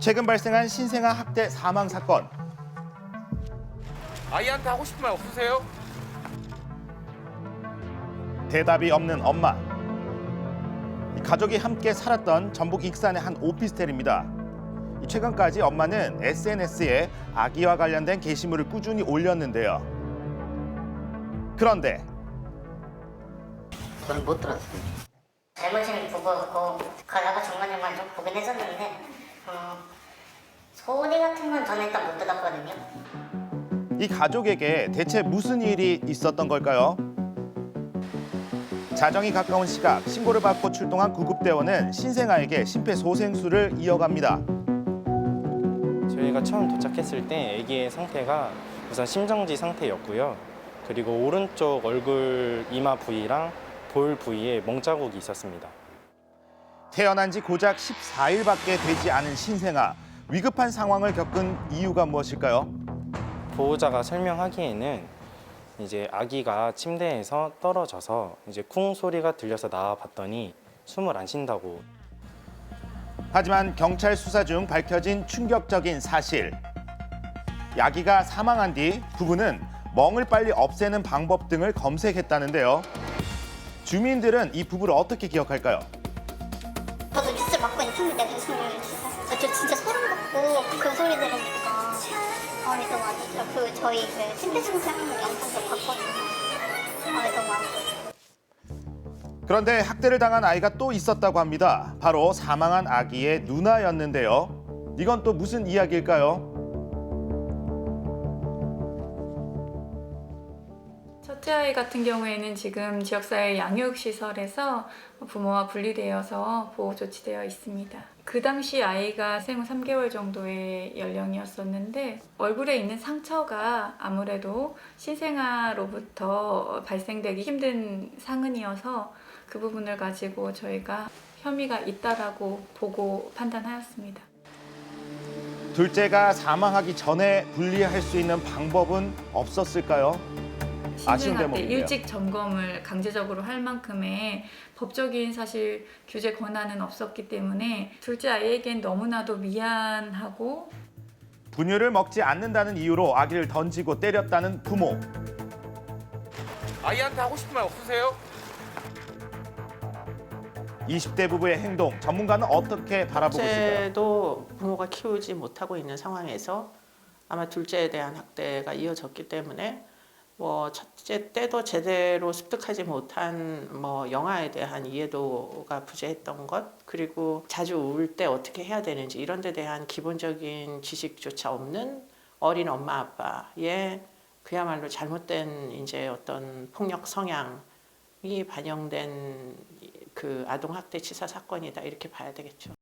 최근 발생한 신생아 학대 사망 사건. 아이한테 하고 싶은 말 없으세요? 대답이 없는 엄마. 이 가족이 함께 살았던 전북 익산의 한 오피스텔입니다. 최근까지 엄마는 SNS에 아기와 관련된 게시물을 꾸준히 올렸는데요. 그런데 저는 못 들었어요. 젊으신 부부고 가다가 중간중간 좀 보긴 했었는데 소리 같은 건 저는 일단 못 들었거든요. 이 가족에게 대체 무슨 일이 있었던 걸까요? 자정이 가까운 시각 신고를 받고 출동한 구급대원은 신생아에게 심폐소생술을 이어갑니다. 저희가 처음 도착했을 때 아기의 상태가 우선 심정지 상태였고요. 그리고 오른쪽 얼굴 이마 부위랑 볼 부위에 멍자국이 있었습니다. 태어난 지 고작 14일밖에 되지 않은 신생아. 위급한 상황을 겪은 이유가 무엇일까요? 보호자가 설명하기에는 이제 아기가 침대에서 떨어져서 이제 쿵 소리가 들려서 나와 봤더니 숨을 안 쉰다고. 하지만 경찰 수사 중 밝혀진 충격적인 사실. 아기가 사망한 뒤 부부는 멍을 빨리 없애는 방법 등을 검색했다는데요. 주민들은 이 부부를 어떻게 기억할까요? 저도 뉴스를 받고 있는데 저 진짜 소름 돋고 그 소리 들으니까 마음이 너무 안 좋죠. 그 저희 그 심폐소생술 영상도 봤거든요. 마음이 너무 안 좋죠. 그런데 학대를 당한 아이가 또 있었다고 합니다. 바로 사망한 아기의 누나였는데요. 이건 또 무슨 이야기일까요? 첫째 아이 같은 경우에는 지금 지역사회 양육시설에서 부모와 분리되어서 보호 조치되어 있습니다. 그 당시 아이가 생후 3개월 정도의 연령이었었는데 얼굴에 있는 상처가 아무래도 신생아로부터 발생되기 힘든 상흔이어서 그 부분을 가지고 저희가 혐의가 있다라고 보고 판단하였습니다. 둘째가 사망하기 전에 분리할 수 있는 방법은 없었을까요? 아쉬운 신생아 때 대목이네요. 일찍 점검을 강제적으로 할 만큼의 법적인 사실 규제 권한은 없었기 때문에 둘째 아이에겐 너무나도 미안하고 분유를 먹지 않는다는 이유로 아기를 던지고 때렸다는 부모. 아이한테 하고 싶은 말 없으세요? 20대 부부의 행동, 전문가는 어떻게 바라보고 있을까요? 둘째도 부모가 키우지 못하고 있는 상황에서 아마 둘째에 대한 학대가 이어졌기 때문에 뭐 첫째 때도 제대로 습득하지 못한 뭐 영아에 대한 이해도가 부재했던 것, 그리고 자주 울 때 어떻게 해야 되는지 이런 데 대한 기본적인 지식조차 없는 어린 엄마 아빠의 그야말로 잘못된 이제 어떤 폭력 성향이 반영된 그 아동 학대 치사 사건이다 이렇게 봐야 되겠죠.